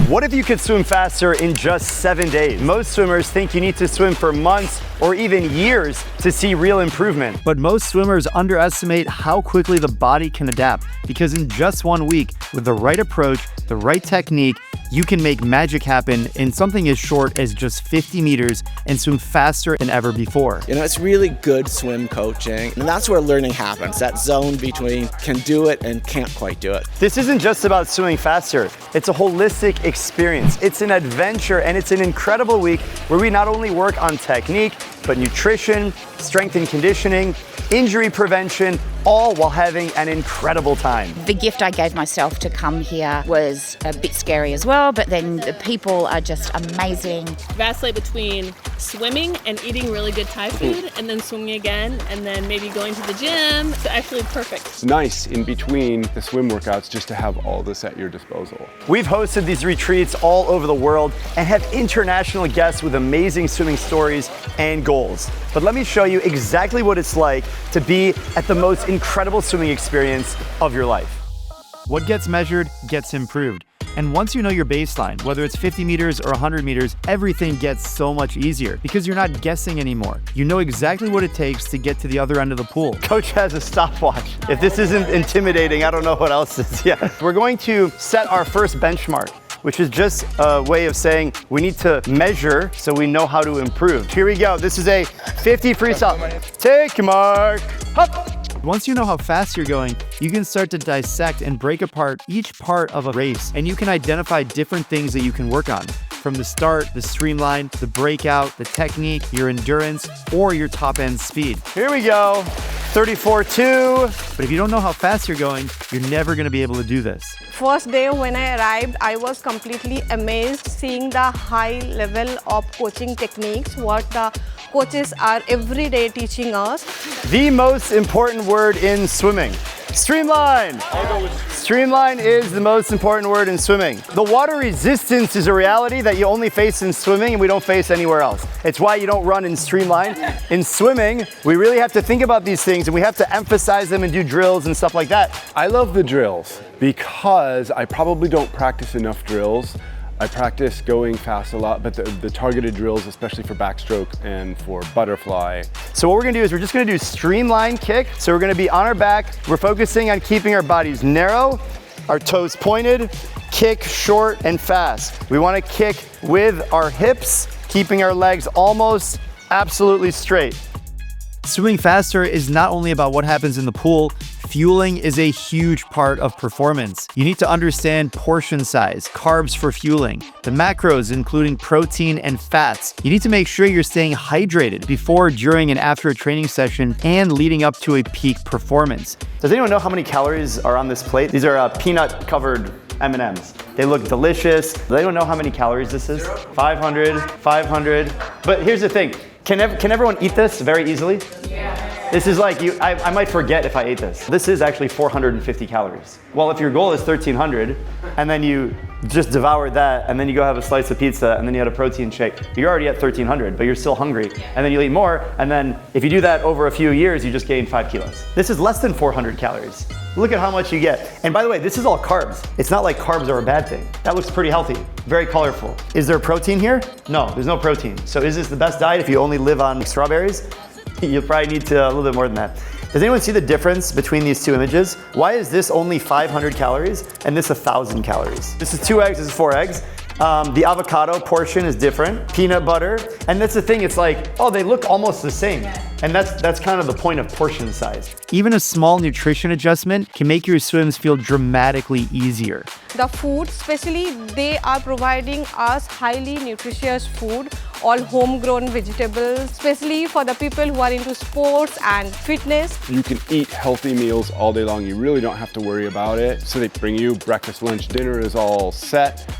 What if you could swim faster in just 7 days? Most swimmers think you need to swim for months or even years to see real improvement. But most swimmers underestimate how quickly the body can adapt, because in just 1 week, with the right approach, the right technique, you can make magic happen in something as short as just 50 meters and swim faster than ever before. You know, it's really good swim coaching, and that's where learning happens, that zone between can do it and can't quite do it. This isn't just about swimming faster. It's a holistic experience. It's an adventure, and it's an incredible week where we not only work on technique, but nutrition, strength and conditioning, injury prevention, all while having an incredible time. The gift I gave myself to come here was a bit scary as well, but then the people are just amazing. Vacillate between swimming and eating really good Thai food, and then swimming again, and then maybe going to the gym. It's actually perfect. It's nice in between the swim workouts just to have all this at your disposal. We've hosted these retreats all over the world and have international guests with amazing swimming stories and goals. But let me show you exactly what it's like to be at the most incredible swimming experience of your life. What gets measured gets improved. And once you know your baseline, whether it's 50 meters or 100 meters, everything gets so much easier because you're not guessing anymore. You know exactly what it takes to get to the other end of the pool. Coach has a stopwatch. If this isn't intimidating, I don't know what else is. Yeah. We're going to set our first benchmark, which is just a way of saying we need to measure so we know how to improve. Here we go. This is a 50 freestyle. Take mark. Hop. Once you know how fast you're going, you can start to dissect and break apart each part of a race, and you can identify different things that you can work on. From the start, the streamline, the breakout, the technique, your endurance, or your top end speed. Here we go. 34.2. But if you don't know how fast you're going, you're never going to be able to do this. First day when I arrived, I was completely amazed seeing the high level of coaching techniques, what the coaches are every day teaching us. The most important word in swimming. Streamline. Streamline is the most important word in swimming. The water resistance is a reality that you only face in swimming and we don't face anywhere else. It's why you don't run in streamline. In swimming, we really have to think about these things and we have to emphasize them and do drills and stuff like that. I love the drills because I probably don't practice enough drills. I practice going fast a lot, but the targeted drills, especially for backstroke and for butterfly. So what we're gonna do is we're just gonna do streamline kick. So we're gonna be on our back. We're focusing on keeping our bodies narrow, our toes pointed, kick short and fast. We wanna kick with our hips, keeping our legs almost absolutely straight. Swimming faster is not only about what happens in the pool. Fueling is a huge part of performance. You need to understand portion size, carbs for fueling, the macros including protein and fats. You need to make sure you're staying hydrated before, during, and after a training session and leading up to a peak performance. Does anyone know how many calories are on this plate? These are peanut-covered M&Ms. They look delicious. Does anyone know how many calories this is? 500, 500. But here's the thing. Can everyone eat this very easily? Yeah. This is like, I might forget if I ate this. This is actually 450 calories. Well, if your goal is 1,300, and then you just devoured that, and then you go have a slice of pizza, and then you had a protein shake, you're already at 1,300, but you're still hungry. And then you eat more, and then if you do that over a few years, you just gain 5 kilos. This is less than 400 calories. Look at how much you get. And by the way, this is all carbs. It's not like carbs are a bad thing. That looks pretty healthy, very colorful. Is there protein here? No, there's no protein. So is this the best diet if you only live on strawberries? You'll probably need to a little bit more than that. Does anyone see the difference between these two images? Why is this only 500 calories and this 1,000 calories? This is 2 eggs, this is 4 eggs. The avocado portion is different, peanut butter. And that's the thing, it's like, oh, they look almost the same. And that's kind of the point of portion size. Even a small nutrition adjustment can make your swims feel dramatically easier. The food, especially they are providing us highly nutritious food, all homegrown vegetables, especially for the people who are into sports and fitness. You can eat healthy meals all day long. You really don't have to worry about it. So they bring you breakfast, lunch, dinner is all set.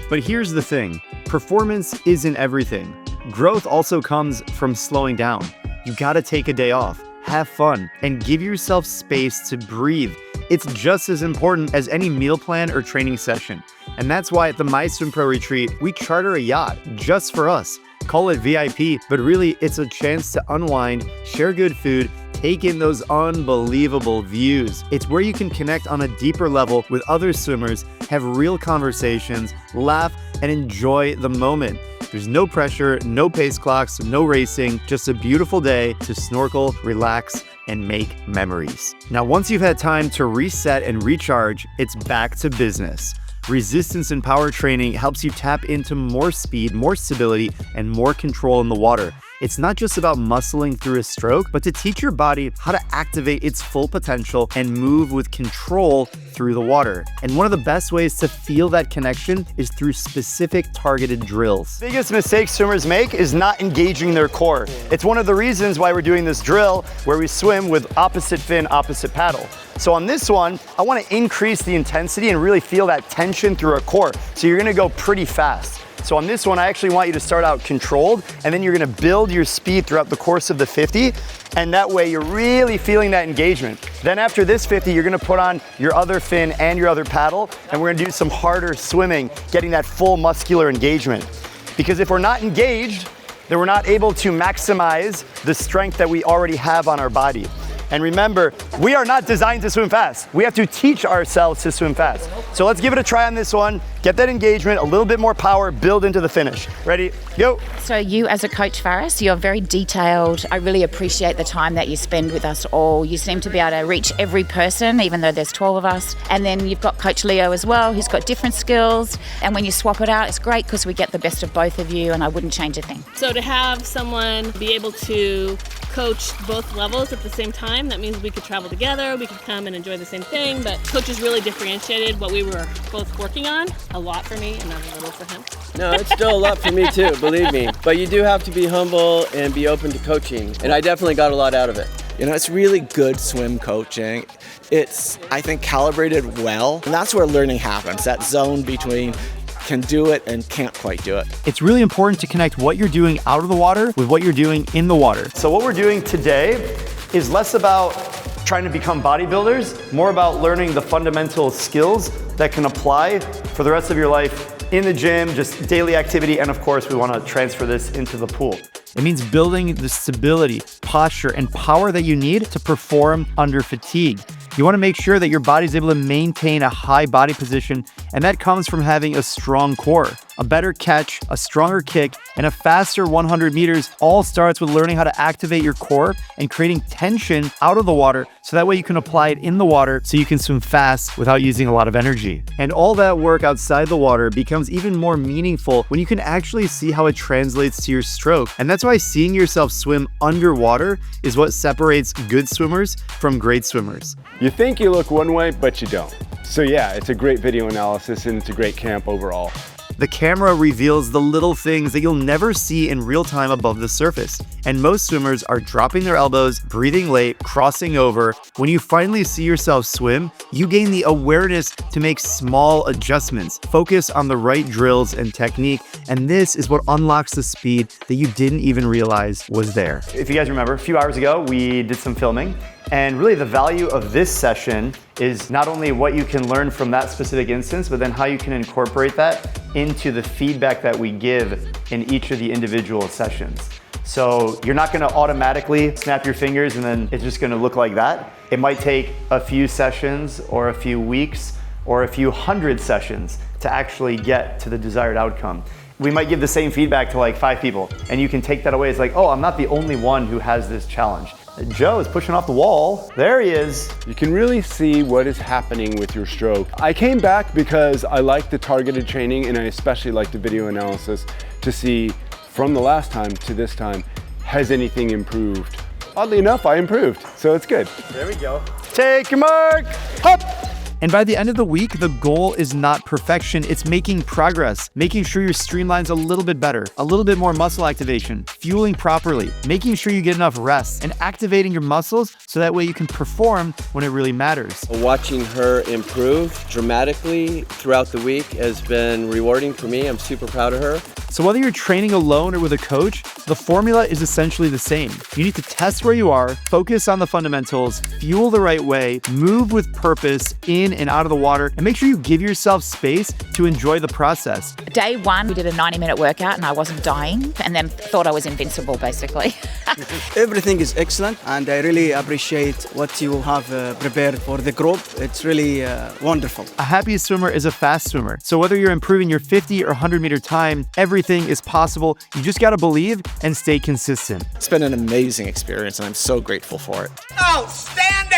But here's the thing, performance isn't everything. Growth also comes from slowing down. You gotta take a day off, have fun, and give yourself space to breathe. It's just as important as any meal plan or training session. And that's why at the My Swim Pro retreat, we charter a yacht just for us. Call it VIP, but really it's a chance to unwind, share good food, take in those unbelievable views. It's where you can connect on a deeper level with other swimmers, have real conversations, laugh, and enjoy the moment. There's no pressure, no pace clocks, no racing, just a beautiful day to snorkel, relax, and make memories. Now, once you've had time to reset and recharge, it's back to business. Resistance and power training helps you tap into more speed, more stability, and more control in the water. It's not just about muscling through a stroke, but to teach your body how to activate its full potential and move with control through the water. And one of the best ways to feel that connection is through specific targeted drills. The biggest mistake swimmers make is not engaging their core. It's one of the reasons why we're doing this drill where we swim with opposite fin, opposite paddle. So on this one, I want to increase the intensity and really feel that tension through our core. So you're going to go pretty fast. So on this one, I actually want you to start out controlled, and then you're gonna build your speed throughout the course of the 50, and that way you're really feeling that engagement. Then after this 50, you're gonna put on your other fin and your other paddle, and we're gonna do some harder swimming, getting that full muscular engagement. Because if we're not engaged, then we're not able to maximize the strength that we already have on our body. And remember, we are not designed to swim fast. We have to teach ourselves to swim fast. So let's give it a try on this one. Get that engagement, a little bit more power, build into the finish. Ready, go. So you as a coach, Faris, you're very detailed. I really appreciate the time that you spend with us all. You seem to be able to reach every person, even though there's 12 of us. And then you've got Coach Leo as well, who's got different skills. And when you swap it out, it's great because we get the best of both of you, and I wouldn't change a thing. So to have someone be able to coach both levels at the same time, that means we could travel together, we could come and enjoy the same thing, but coaches really differentiated what we were both working on. A lot for me and not a little for him. No, it's still a lot for me too, believe me. But you do have to be humble and be open to coaching, and I definitely got a lot out of it. You know, it's really good swim coaching. It's, I think, calibrated well, and that's where learning happens, that zone between can do it and can't quite do it. It's really important to connect what you're doing out of the water with what you're doing in the water. So what we're doing today is less about trying to become bodybuilders, more about learning the fundamental skills that can apply for the rest of your life in the gym, just daily activity, and of course we want to transfer this into the pool. It means building the stability, posture, and power that you need to perform under fatigue. You want to make sure that your body's able to maintain a high body position, and that comes from having a strong core. A better catch, a stronger kick, and a faster 100 meters all starts with learning how to activate your core and creating tension out of the water so that way you can apply it in the water so you can swim fast without using a lot of energy. And all that work outside the water becomes even more meaningful when you can actually see how it translates to your stroke. And that's why seeing yourself swim underwater is what separates good swimmers from great swimmers. You think you look one way, but you don't. So yeah, it's a great video analysis and it's a great camp overall. The camera reveals the little things that you'll never see in real time above the surface. And most swimmers are dropping their elbows, breathing late, crossing over. When you finally see yourself swim, you gain the awareness to make small adjustments, focus on the right drills and technique, and this is what unlocks the speed that you didn't even realize was there. If you guys remember, a few hours ago, we did some filming. And really the value of this session is not only what you can learn from that specific instance, but then how you can incorporate that into the feedback that we give in each of the individual sessions. So you're not gonna automatically snap your fingers and then it's just gonna look like that. It might take a few sessions or a few weeks or a few hundred sessions to actually get to the desired outcome. We might give the same feedback to like 5 people and you can take that away. It's like, oh, I'm not the only one who has this challenge. Joe is pushing off the wall. There he is. You can really see what is happening with your stroke. I came back because I like the targeted training and I especially like the video analysis to see from the last time to this time, has anything improved? Oddly enough, I improved, so it's good. There we go. Take your mark, hop. And by the end of the week, the goal is not perfection, it's making progress, making sure your streamline's a little bit better, a little bit more muscle activation, fueling properly, making sure you get enough rest, and activating your muscles so that way you can perform when it really matters. Watching her improve dramatically throughout the week has been rewarding for me. I'm super proud of her. So whether you're training alone or with a coach, the formula is essentially the same. You need to test where you are, focus on the fundamentals, fuel the right way, move with purpose in and out of the water, and make sure you give yourself space to enjoy the process. Day one, we did a 90-minute workout and I wasn't dying, and then thought I was invincible, basically. Everything is excellent, and I really appreciate what you have prepared for the group. It's really wonderful. A happy swimmer is a fast swimmer. So whether you're improving your 50 or 100-meter time, everything is possible. You just gotta believe and stay consistent. It's been an amazing experience and I'm so grateful for it. Outstanding!